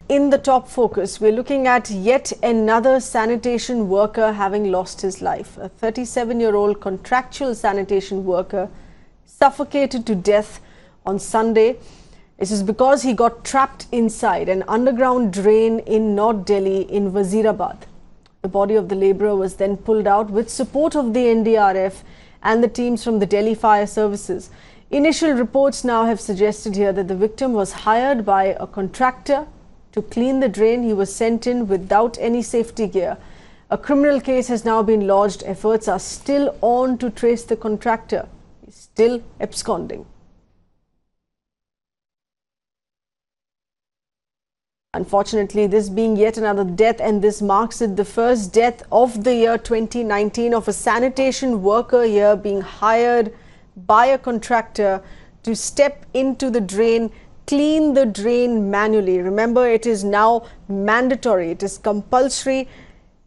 In the top focus, we're looking at yet another sanitation worker having lost his life. A 37-year-old contractual sanitation worker suffocated to death on Sunday. This is because he got trapped inside an underground drain in North Delhi in Wazirabad. The body of the labourer was then pulled out with support of the NDRF and the teams from the Delhi Fire Services. Initial reports now have suggested here that the victim was hired by a contractor to clean the drain. He was sent in without any safety gear. A criminal case has now been lodged. Efforts are still on to trace the contractor. He's still absconding. Unfortunately, this being yet another death, and this marks it the first death of the year 2019 of a sanitation worker here being hired by a contractor to step into the drain, clean the drain manually. Remember, it is now mandatory, it is compulsory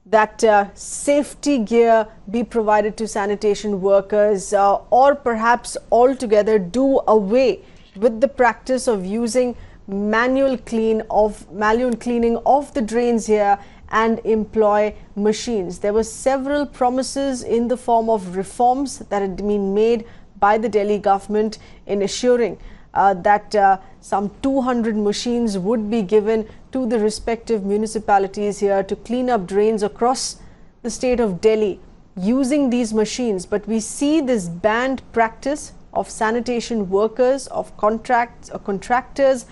that safety gear be provided to sanitation workers, or perhaps altogether do away with the practice of using manual cleaning of the drains here and employ machines. There were several promises in the form of reforms that had been made by the Delhi government in assuring that some 200 machines would be given to the respective municipalities here to clean up drains across the state of Delhi using these machines. But we see this banned practice of sanitation workers, of contractors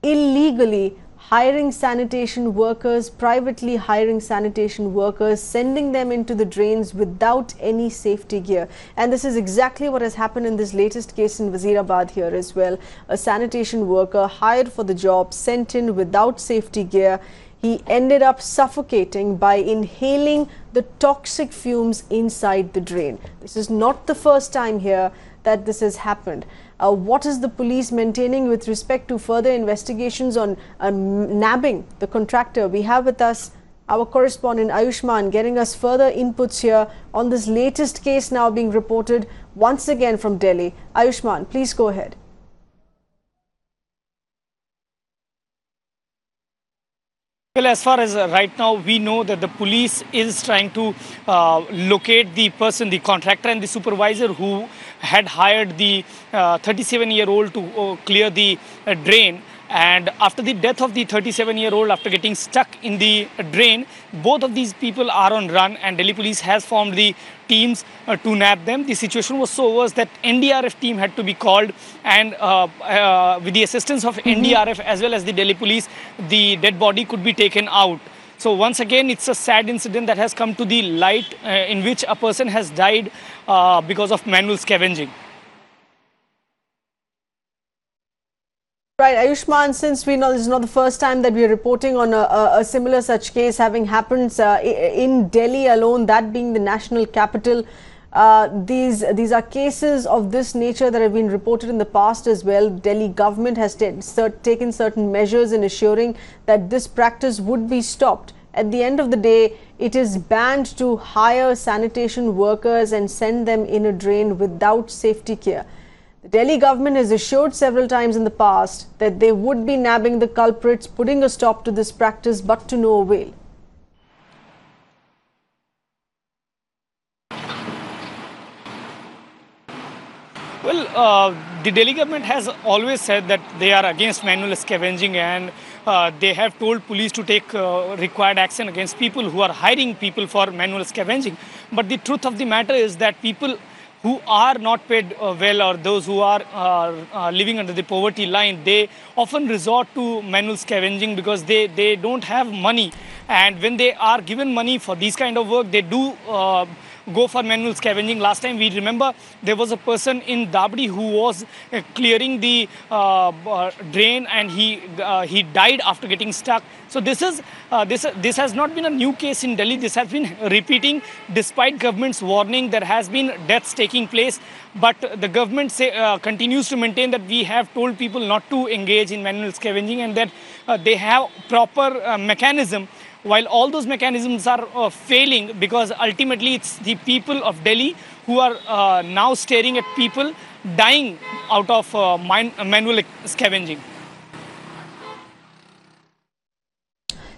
illegally hiring sanitation workers, privately hiring sanitation workers, sending them into the drains without any safety gear. And this is exactly what has happened in this latest case in Wazirabad here as well. A sanitation worker hired for the job, sent in without safety gear. He ended up suffocating by inhaling the toxic fumes inside the drain. This is not the first time here that this has happened. What is the police maintaining with respect to further investigations on nabbing the contractor? We have with us our correspondent Ayushman getting us further inputs here on this latest case now being reported once again from Delhi. Ayushman, please go ahead. Well, as far as right now, we know that the police is trying to locate the person, the contractor and the supervisor who had hired the 37-year-old to clear the drain. And after the death of the 37-year-old, after getting stuck in the drain, both of these people are on run, and Delhi police has formed the teams to nab them. The situation was so worse that NDRF team had to be called, and with the assistance of NDRF as well as the Delhi police, the dead body could be taken out. So once again, it's a sad incident that has come to the light in which a person has died because of manual scavenging. Right, Ayushman, since we know this is not the first time that we are reporting on a similar such case having happened in Delhi alone, that being the national capital, these are cases of this nature that have been reported in the past as well. Delhi government has taken certain measures in assuring that this practice would be stopped. At the end of the day, it is banned to hire sanitation workers and send them in a drain without safety gear. The Delhi government has assured several times in the past that they would be nabbing the culprits, putting a stop to this practice, but to no avail. Well, the Delhi government has always said that they are against manual scavenging, and they have told police to take required action against people who are hiring people for manual scavenging. But the truth of the matter is that people who are not paid well, or those who are living under the poverty line, they often resort to manual scavenging because they don't have money. And when they are given money for these kind of work, they do go for manual scavenging. Last time we remember there was a person in Dabdi who was clearing the drain, and he died after getting stuck. So this has not been a new case in Delhi. This has been repeating despite government's warning. There has been deaths taking place, but the government continues to maintain that we have told people not to engage in manual scavenging, and that they have proper mechanism. While all those mechanisms are failing, because ultimately it's the people of Delhi who are now staring at people dying out of manual scavenging.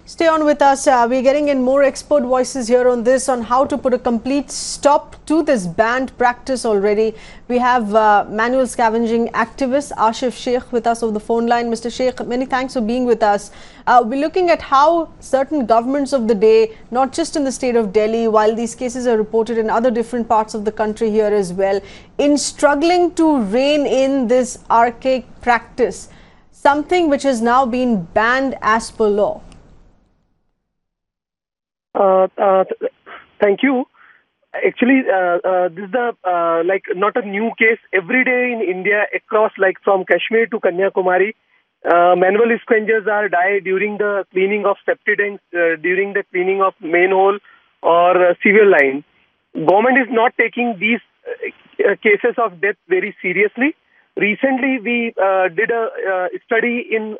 Stay on with us. We're getting in more expert voices here on this, on how to put a complete stop to this banned practice already. We have manual scavenging activist Asif Sheikh with us on the phone line. Mr. Sheikh, many thanks for being with us. We're looking at how certain governments of the day, not just in the state of Delhi, while these cases are reported in other different parts of the country here as well, in struggling to rein in this archaic practice, something which has now been banned as per law. Thank you. Actually, this is not a new case. Every day in India, across from Kashmir to Kanyakumari, manual scavengers are die during the cleaning of septic tanks, during the cleaning of manhole or civil line. Government is not taking these cases of death very seriously. Recently, we did a study in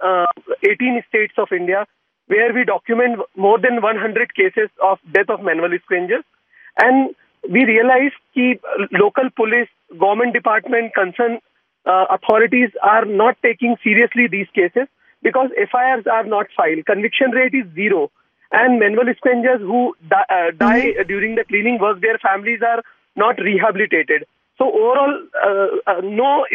18 states of India, where we document more than 100 cases of death of manual scavengers. And we realized that local police, government department, concerned authorities are not taking seriously these cases because FIRs are not filed. Conviction rate is zero. And manual scavengers who die during the cleaning work, their families are not rehabilitated. So overall, no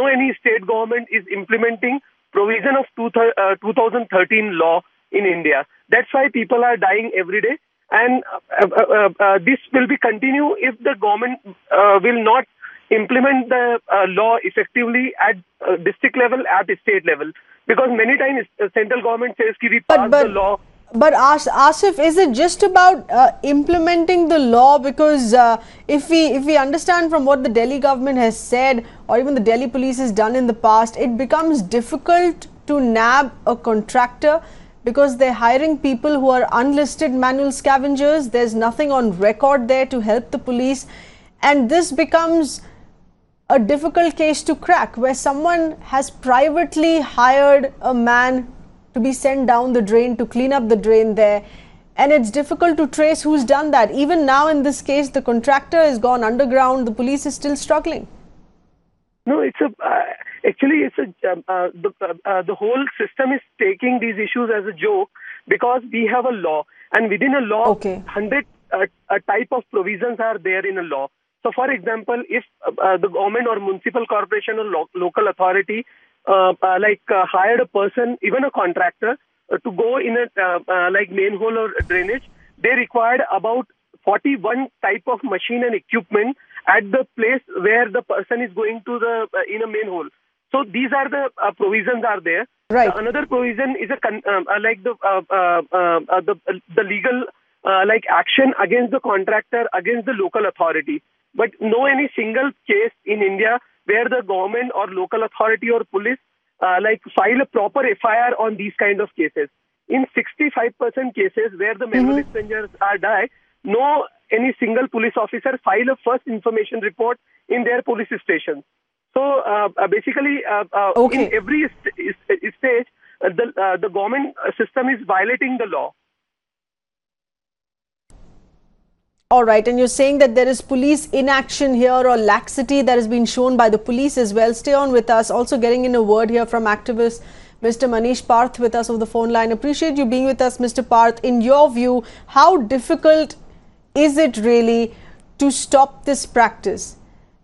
any state government is implementing provision of 2013 law in India. That's why people are dying every day, and this will be continue if the government will not implement the law effectively at district level, at state level. Because many times central government says that we pass the law. But Asif, is it just about implementing the law? Because if we understand from what the Delhi government has said, or even the Delhi police has done in the past, it becomes difficult to nab a contractor because they're hiring people who are unlisted manual scavengers. There's nothing on record there to help the police. And this becomes a difficult case to crack, where someone has privately hired a man to be sent down the drain to clean up the drain there. And it's difficult to trace who's done that. Even now in this case, the contractor has gone underground. The police is still struggling. No, the whole system is taking these issues as a joke because we have a law, and within a law, 100 type of provisions are there in a law. So, for example, if the government or municipal corporation or local authority hired a person, even a contractor, to go in a manhole or drainage, they required about 41 type of machine and equipment at the place where the person is going to in a manhole. So these are the provisions are there. Right. Another provision is the legal action against the contractor, against the local authority. But no any single case in India where the government or local authority or police file a proper FIR on these kind of cases. In 65% cases where the manual scavengers are die, no any single police officer file a first information report in their police station. So basically, in every stage, the government system is violating the law. All right, and you're saying that there is police inaction here or laxity that has been shown by the police as well. Stay on with us. Also getting in a word here from activist Mr. Manish Parth with us on the phone line. Appreciate you being with us, Mr. Parth. In your view, how difficult is it really to stop this practice?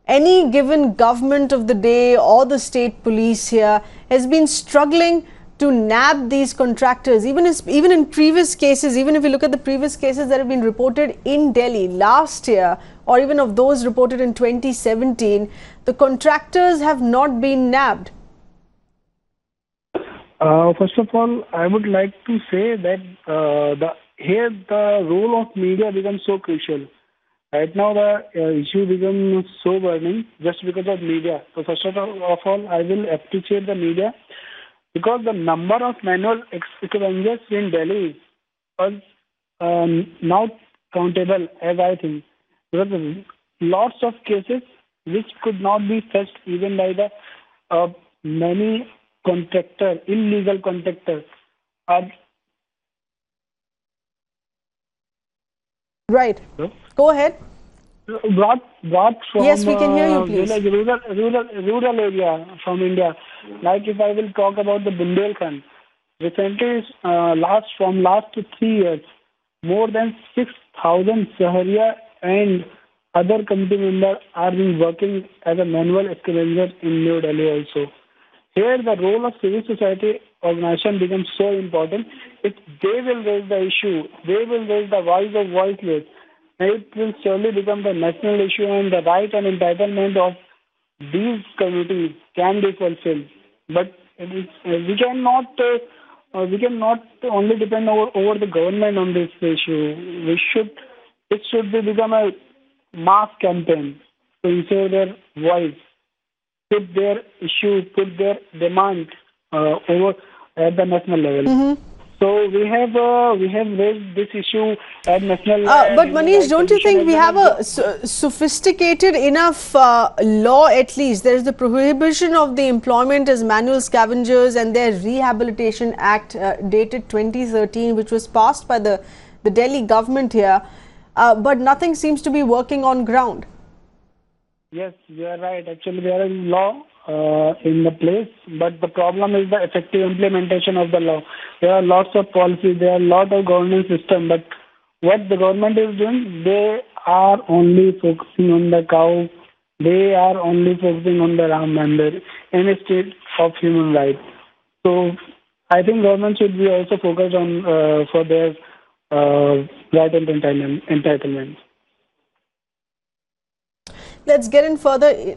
Any given government of the day or the state police here has been struggling to nab these contractors, even in previous cases. Even if you look at the previous cases that have been reported in Delhi last year, or even of those reported in 2017, the contractors have not been nabbed. First of all, I would like to say that the role of media becomes so crucial. Right now, the issue becomes so burning just because of media. So first of all, I will appreciate the media, because the number of manual scavengers in Delhi was not countable, as I think. There were lots of cases which could not be fetched even by the many contractors, illegal contractors. Right. Go ahead. Brought from yes, we can hear you, please. Rural area from India. Like if I will talk about the Bundelkhand, recently, last 3 years, more than 6,000 Saharia and other committee members are being working as a manual scavenger in New Delhi also. Here, the role of civil society organization becomes so important. If they will raise the issue, they will raise the voice of voiceless, it will surely become the national issue, and the right and entitlement of these communities can be fulfilled. But we cannot only depend over the government on this issue. It should become a mass campaign to ensure their voice, put their issue, put their demand over at the national level. So we have raised this issue at national level. But Manish, don't you think we have a sophisticated enough law at least? There is the prohibition of the employment as manual scavengers and their Rehabilitation Act dated 2013, which was passed by the Delhi government here. But nothing seems to be working on ground. Yes, you are right. Actually, there is law in the place, but the problem is the effective implementation of the law. There are lots of policies, there are a lot of governance system, but what the government is doing, they are only focusing on the cow, they are only focusing on the Ram Mandir in a state of human rights. So I think government should be also focused on for their right and entitlement. Let's get in further.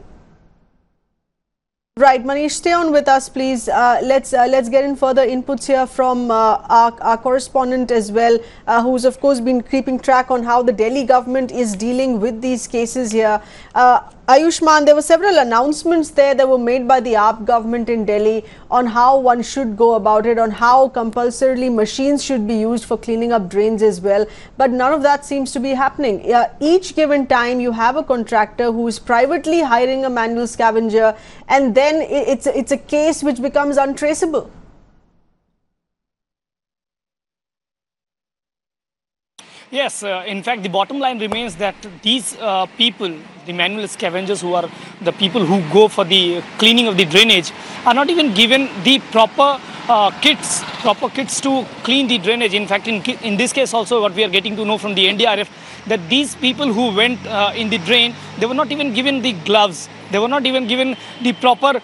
Right, Manish, stay on with us, please. Let's get in further inputs here from our correspondent as well, who's of course been keeping track on how the Delhi government is dealing with these cases here. Ayushman, there were several announcements there that were made by the AAP government in Delhi on how one should go about it, on how compulsorily machines should be used for cleaning up drains as well. But none of that seems to be happening. Each given time, you have a contractor who is privately hiring a manual scavenger, and then it's a case which becomes untraceable. Yes, in fact, the bottom line remains that these people, the manual scavengers, who are the people who go for the cleaning of the drainage, are not even given the proper kits to clean the drainage. In fact, in this case also, what we are getting to know from the NDRF, that these people who went in the drain, they were not even given the gloves. They were not even given the proper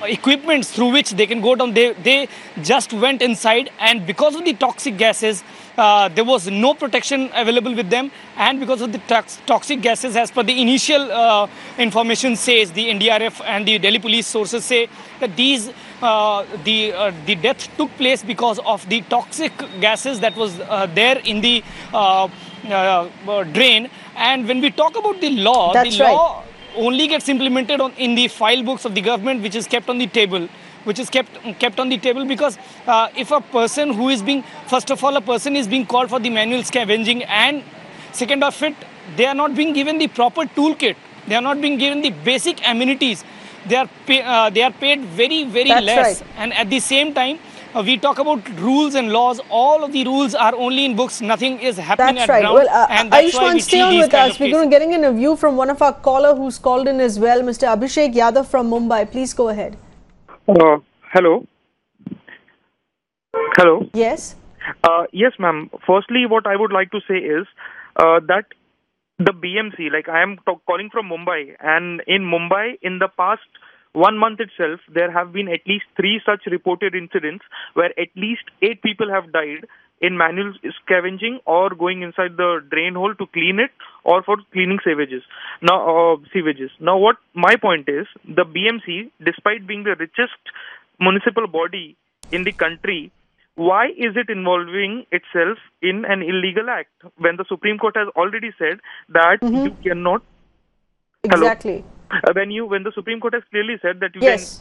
equipments through which they can go down. They just went inside, and because of the toxic gases, there was no protection available with them. And because of the toxic gases, as per the initial information says, the NDRF and the Delhi police sources say that the death took place because of the toxic gases that was there in the drain. And when we talk about the law, law only gets implemented in the file books of the government, which is kept on the table. Kept on the table because if a person who is being, first of all, a person is being called for the manual scavenging, and second of it, they are not being given the proper toolkit. They are not being given the basic amenities. They are paid very, very less. Right. And at the same time, we talk about rules and laws. All of the rules are only in books. Nothing is happening at ground. Well, and that's why Ayushman, we stay see on these with kind us. of We're going to getting in a view from one of our caller who's called in as well, Mr. Abhishek Yadav from Mumbai. Please go ahead. Hello. Hello. Yes. Yes, ma'am. Firstly, what I would like to say is that the BMC, like I am calling from Mumbai, and in Mumbai, in the past 1 month itself, there have been at least 3 such reported incidents where at least 8 people have died in manual scavenging or going inside the drain hole to clean it or for cleaning sewages. Now, what my point is, the BMC, despite being the richest municipal body in the country, why is it involving itself in an illegal act when the Supreme Court has already said that you cannot? Exactly. Hello? When the Supreme Court has clearly said that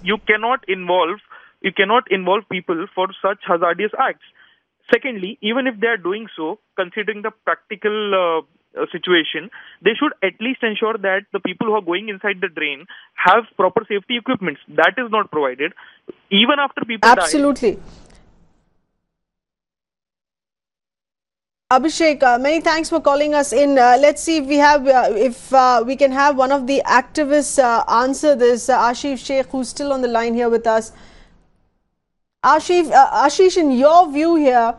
you cannot involve people for such hazardous acts. Secondly, even if they are doing so, considering the practical situation, they should at least ensure that the people who are going inside the drain have proper safety equipments. That is not provided. Even after people die. Absolutely. Abhishek, many thanks for calling us in. Let's see if we have, we can have one of the activists answer this. Ashif Sheikh, who's still on the line here with us. Ashish, in your view here,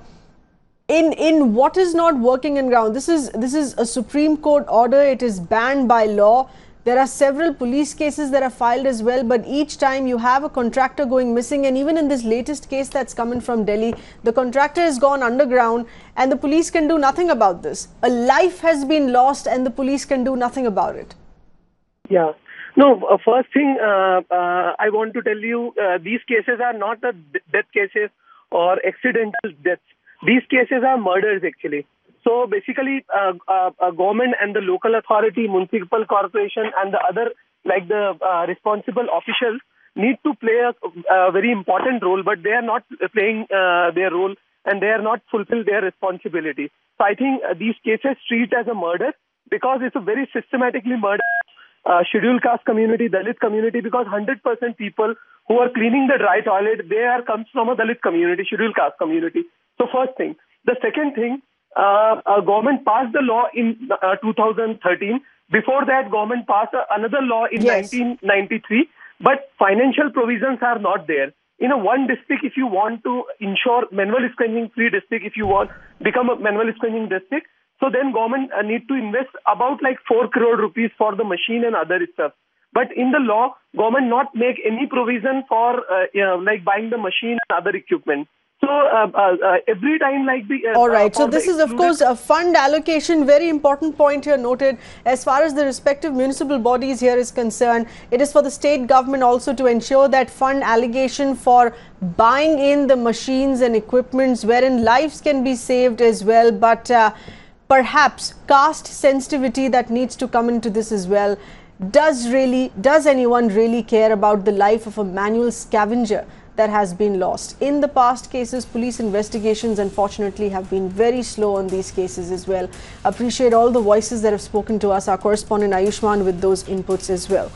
in what is not working in ground, this is a Supreme Court order. It is banned by law. There are several police cases that are filed as well, but each time you have a contractor going missing, and even in this latest case that's coming from Delhi, the contractor has gone underground and the police can do nothing about this. A life has been lost and the police can do nothing about it. Yeah. No, first thing I want to tell you, these cases are not the death cases or accidental deaths. These cases are murders actually. So basically, government and the local authority, municipal corporation and the other, like the responsible officials need to play a very important role, but they are not playing their role and they are not fulfill their responsibility. So I think these cases treat as a murder because it's a very systematically murder. Scheduled caste community, Dalit community, because 100% people who are cleaning the dry toilet, comes from a Dalit community, scheduled caste community. So first thing. The second thing, government passed the law in 2013. Before that, government passed another law in 1993. But financial provisions are not there. In a one district, if you want to ensure manual scavenging free district, if you want become a manual scavenging district, so then government need to invest about like 4 crore rupees for the machine and other stuff. But in the law, government not make any provision for like buying the machine and other equipment. So every time like the... All right. So this is of course a fund allocation. Very important point here noted. As far as the respective municipal bodies here is concerned, it is for the state government also to ensure that fund allocation for buying in the machines and equipments wherein lives can be saved as well. But perhaps caste sensitivity that needs to come into this as well. Does anyone really care about the life of a manual scavenger that has been lost? In the past cases, police investigations unfortunately have been very slow on these cases as well. Appreciate all the voices that have spoken to us. Our correspondent Ayushman with those inputs as well.